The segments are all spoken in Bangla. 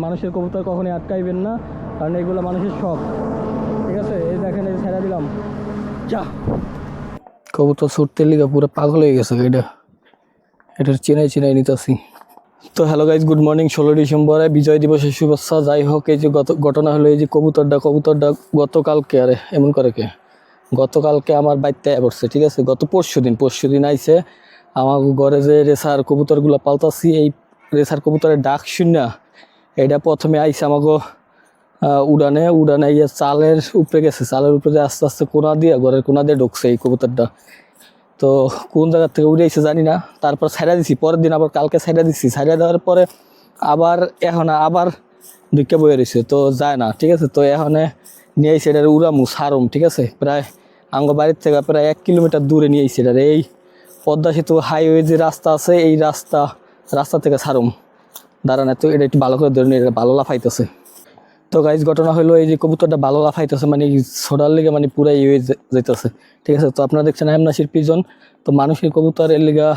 মানুষের কবুতর কখনোই আটকাইবেন না, কারণ এগুলো মানুষের শখ। ঠিক আছে, এই দেখেন, এই ছেড়ে দিলাম। যা কবুতর ছুটতে লিগা পুরো পাগল হয়ে গেছে। এটার চিনাই নিতেছি। তো হ্যালো গাইজ, গুড মর্নিং। 16 ডিসেম্বরে বিজয় দিবসের শুভেচ্ছা। যাই হোক, এই যে ঘটনা হলো, এই যে কবুতরটা গতকালকে, আরে এমন করে কে, গতকালকে আমার বাড়িতে পড়ছে। ঠিক আছে, গত পরশু দিন আইছে আমার ঘরে যে রেসার কবুতরগুলো পালতাছি। এই রেসার কবুতরের ডাক শুনে এটা প্রথমে আইসে আমাকে উড়ানে ইয়ে চালের উপরে গেছে। চালের উপরে আস্তে আস্তে ঘরের কোনা দিয়ে ঢুকছে এই কবুতরটা। তো কোন জায়গার থেকে উড়ে আইসে জানি না। তারপর ছাইড়া দিছি, পরের দিন আবার কালকে ছাইড়া দিছি। ছাইড়া দেওয়ার পরে আবার দুইটা বয়ে রয়েছে, তো যায় না। ঠিক আছে, তো এখন নিয়ে আইসে এটার উড়ামু সারম। ঠিক আছে, প্রায় আঙ্গ বাড়ির থেকে প্রায় 1 কিলোমিটার দূরে নিয়ে আইসে এটার। এই পদ্মা সেতু হাইওয়ে যে রাস্তা আছে, এই রাস্তা থেকে সারম। দাঁড়ান, তো এটা একটু ভালো করে ধরে নিয়ে, এটা ভালো লাফাইতেছে। তো গাইজ, ঘটনা হলো, এই যে কবুতরটা ভালো লাফাইতেছে, মানে ছোটার লিগে মানে পুরা হয়ে যাইতেছে। ঠিক আছে, তো আপনারা দেখছেন হেমনাশির পিজন। তো মানুষের কবুতর এর লিগা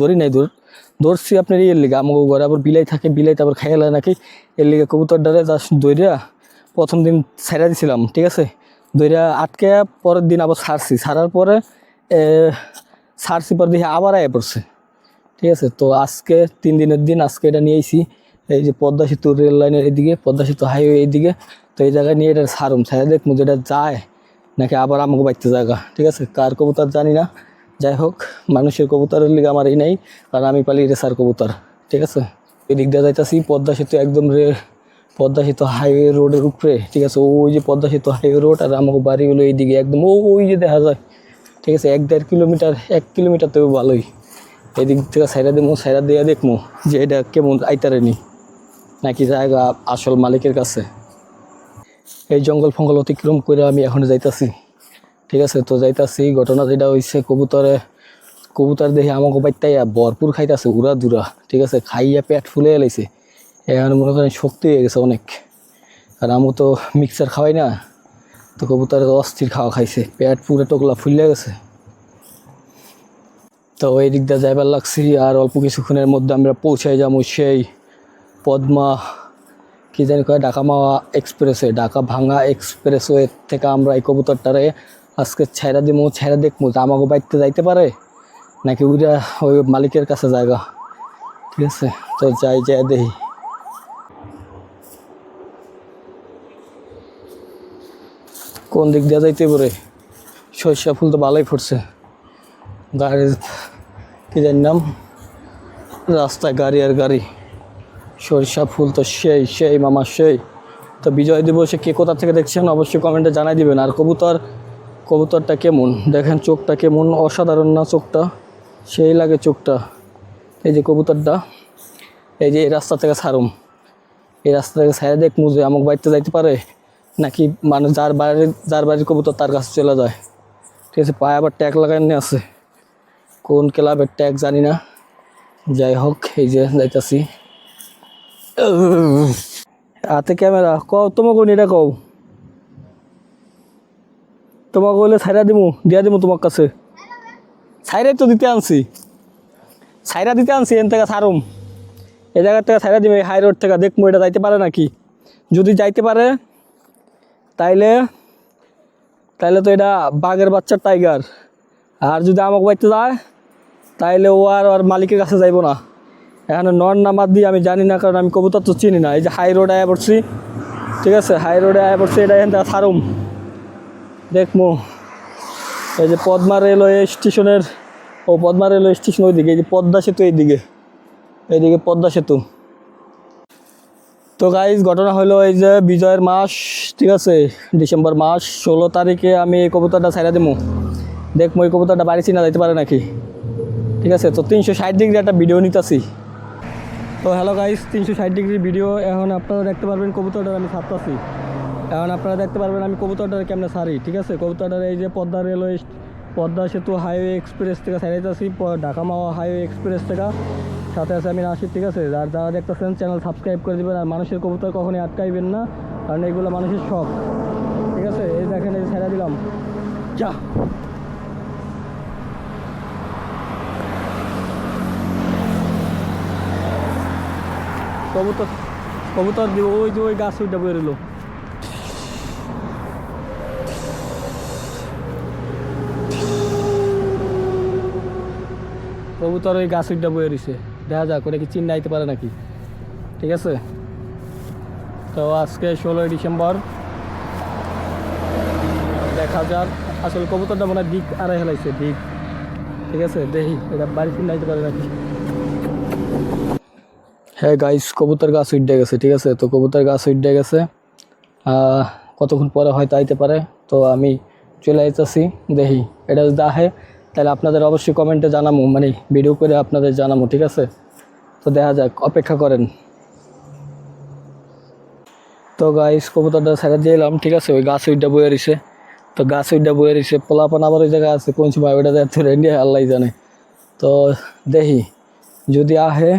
ধরি নাই ধরছি আপনার এর লিগা। আমাকে ঘরে আবার বিলাই থাকে, বিলাই আবার খাইলে নাকি, এর লিগা কবুতরটারে জাস্ট দইরা প্রথম দিন ছাইড়া দিছিলাম। ঠিক আছে, দইরা আটকে পরের দিন আবার ছাড়ার পরে পর দিয়ে আবার আয়া পড়ছে। ঠিক আছে, তো আজকে 3 দিনের দিন, আজকে এটা নিয়ে আইছি এই যে পদ্মা সেতু রেল লাইনের এইদিকে, পদ্মা সেতু হাইওয়ে এইদিকে। তো এই জায়গায় নিয়ে এটা ছাড়া দেখবো যেটা যায় নাকি আবার আমাকে বাইতে জায়গা। ঠিক আছে, কার কবুতর জানি না। যাই হোক, মানুষের কবুতরের লিগে আমার এই নাই, কারণ আমি পালি রেসার কবুতর। ঠিক আছে, এই দিক দিয়ে যাইতেছি পদ্মা সেতু, একদম পদ্মা সেতু হাইওয়ে রোডের উপরে। ঠিক আছে, ওই যে পদ্মা সেতু হাইওয়ে রোড, আর আমাকে বাড়ি হলো এইদিকে একদম ওই যে দেখা যায়। ঠিক আছে, 1-1.5 কিলোমিটার, 1 কিলোমিটার তো ভালোই। এদিক থেকে সাইডা দিয়ে দেখবো যে এটা কেমন আইতারেনি নাকি জায়গা আসল মালিকের কাছে। এই জঙ্গল ফঙ্গল অতিক্রম করে আমি এখন যাইতাছি। ঠিক আছে, তো যাইতাছি। ঘটনা যেটা হয়েছে, কবুতর দেখে আমাকে বাইতাইয়া ভরপুর খাইতেছে, উড়া দুরা। ঠিক আছে, খাইয়া পেট ফুলে এলাইছে। এখন মনে করেন শক্তি হয়ে গেছে অনেক। আর আমি তো মিক্সার খাওয়াই না, তো কবুতরের অস্থির খাওয়া খাইছে, পেট পুরো টোকলা ফুলে গেছে। তো এই দিক দিয়ে যাইবার লাগছি, আর অল্প কিছুক্ষণের মধ্যে আমরা পৌঁছাই যাবো সেই পদ্মা কি জানি কয়, ঢাকা ভাঙা এক্সপ্রেসওয়ে থেকে আমরা এই কবুতরটারে আজকে ছেড়া দেখবো যে আমাকে বাড়িতে যাইতে পারে নাকি ওই মালিকের কাছে জায়গা। ঠিক আছে, তো যাই দেখি। কোন দিক দিয়ে যাইতে পারে। সরিষা ফুল তো ভালোই ফুটছে, গাড়ির কি জানি নাম, রাস্তায় গাড়ি আর গাড়ি। সরিষা ফুল তো সেই মামা সেই। তো বিজয় দিবসে কে কোথা থেকে দেখছেন অবশ্যই কমেন্টে জানাই দিবেন। আর কবুতরটা কেমন দেখেন, চোখটা কেমন অসাধারণ না, চোখটা সেই লাগে চোখটা। এই যে কবুতরটা, এই যে এই রাস্তা থেকে ছাড়ুম, এই রাস্তা থেকে ছাড়ে দেখবো যে আমাকে বাড়িতে যাইতে পারে নাকি মানে যার বাড়ির কবুতর তার কাছে চলে যায়। ঠিক আছে, পায়ে আবার ট্যাগ লাগানো আছে, কোন ক্লাবের ট্যাগ জানি না। যাই হোক, এই যে যাইতাছি। হাতে ক্যামেরা, তোমাকে এটা তোমাকে বলে দিয়া দিমু তোমার কাছে। ছাইরাই তো দিতে আনছি, এন থেকে ছাড়ুম। এই জায়গার থেকে ছাইরা দিবি, হাই রোড থেকে দেখবো এটা যাইতে পারে নাকি। যদি যাইতে পারে তাইলে তো এটা বাঘের বাচ্চার টাইগার। আর যদি আমাকে বাইতে যায় তাইলে ও আর মালিকের কাছে যাইব না। এখানে নন নাম্বার দিয়ে আমি জানি না, কারণ আমি কবুতর তো চিনি না। এই যে হাই রোডে আয়া পড়ছি। ঠিক আছে, হাই রোডে আয়া পড়ছি, এটা এখান থেকে ছাড়ুম দেখবো। এই যে পদ্মা রেলওয়ে স্টেশনের, পদ্মা রেলওয়ে স্টেশন ওইদিকে, এই যে পদ্মা সেতু এইদিকে পদ্মা সেতু। তো গাইজ, ঘটনা হলো এই যে বিজয়ের মাস, ঠিক আছে, ডিসেম্বর মাস 16 তারিখে আমি এই কবুতরটা ছাইড়া দেবো। দেখবো এই কবুতরটা বাড়ি চিনা যাইতে পারে নাকি। ঠিক আছে, তো 360 ডিগ্রি একটা ভিডিও নিতেছি। তো হ্যালো গাইজ, 360 ডিগ্রি ভিডিও। এখন আপনারা দেখতে পারবেন কবুতরটা আমি ছাড়তেছি। এখন আপনারা দেখতে পারবেন আমি কবুতরটা কেমনে ছাড়ি। ঠিক আছে, কবুতরটার এই যে পদ্মা সেতু হাইওয়ে এক্সপ্রেস থেকে ছাড়াইতেছি, ঢাকা মাওয়া হাইওয়ে এক্সপ্রেস থেকে। সাথে আছে আমি নাসির। ঠিক আছে, আর যারা দেখতেছেন চ্যানেল সাবস্ক্রাইব করে দেবেন। আর মানুষের কবুতর কখনোই আটকাইবেন না, কারণ এগুলো মানুষের শখ। ঠিক আছে, এই দেখেন, এই ছেড়ে দিলাম। যা কবুতর কবুতর দিব ওই যে ওই গাছ ওইটা বয়ে রইল। কবুতর ওই গাছ ওইটা বয়ে রয়েছে, দেখা যাক ওটা কি চিন্তা আইতে পারে নাকি। ঠিক আছে, তো আজকে 16ই ডিসেম্বর, দেখা যাক। আসলে কবুতরটা মনে হয় দিক আড়াই হেলাইছে দিক। ঠিক আছে, দেখি এটা বাড়ি চিন্তা আইতে পারে নাকি। হ্যাঁ গাইস, কবুতর গাছ উঠে গেছে। ঠিক আছে, তো কবুতর গাছ উঠে গেছে, কতক্ষণ পরে হয়তো আইতে পারে। তো আমি চলে আইতেছি, দেখি এটা যদি আহে তাহলে আপনাদের অবশ্যই কমেন্টে জানাবো, মানে ভিডিও করে আপনাদের জানাবো। ঠিক আছে, তো দেখা যাক, অপেক্ষা করেন। তো গাইস, কবুতরটা ছেড়ে দিলাম। ঠিক আছে, ওই গাছ উইডা বয়ে রয়েছে। তো গাছ উইডা বয়ে রয়েছে, পোলাপান আবার ওই জায়গায় আছে, কোন সময় ওইটা ইন্ডিয়া আল্লাহ জানে। তো দেখি যদি আহে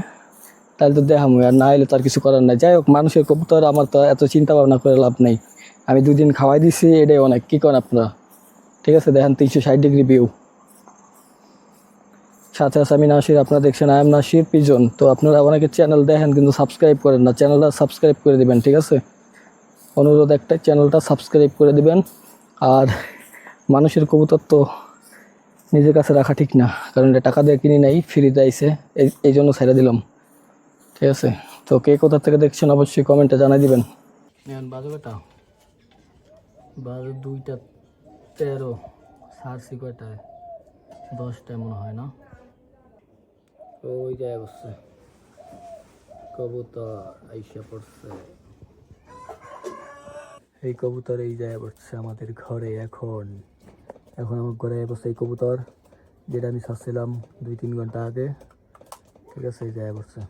তাহলে তো দেখামো, আর না এলে তো আর কিছু করার নাই। যাই হোক, মানুষের কবুতর, আমার তো এত চিন্তা ভাবনা করে লাভ নেই। আমি 2 দিন খাওয়াই দিছি, এটাই অনেক। কী করেন আপনারা? ঠিক আছে, দেখেন 360 ডিগ্রি ভিউ। সাথে আছে আমি নাসির, আপনারা দেখছেন আই এম নাসির পিজন। তো আপনারা অনেকে চ্যানেল দেখেন কিন্তু সাবস্ক্রাইব করেন না, চ্যানেলটা সাবস্ক্রাইব করে দিবেন। ঠিক আছে, অনুরোধ একটা, চ্যানেলটা সাবস্ক্রাইব করে দিবেন। আর মানুষের কবুতর তো নিজের কাছে রাখা ঠিক না, কারণ এটা টাকা দিয়ে কিনি নাই, ফ্রিতে আইছে, এই জন্য ছেড়ে দিলাম। ঠিক আছে, তো কে কোথা থেকে দেখছেন অবশ্যই কমেন্টে জানাই দিবেন। বাজে বেটা, বাজে 2টা 13, সারছি কয়টায়? 10টায় মনে হয় না। ওই যায় বসছে কবুতর, আইসা পড়ছে এই কবুতর, এই যায় পড়ছে আমাদের ঘরে। এখন আমার ঘরে বসে এই কবুতর, যেটা আমি ছাড়ছিলাম 2-3 ঘন্টা আগে। ঠিক আছে, এই যায় পড়ছে।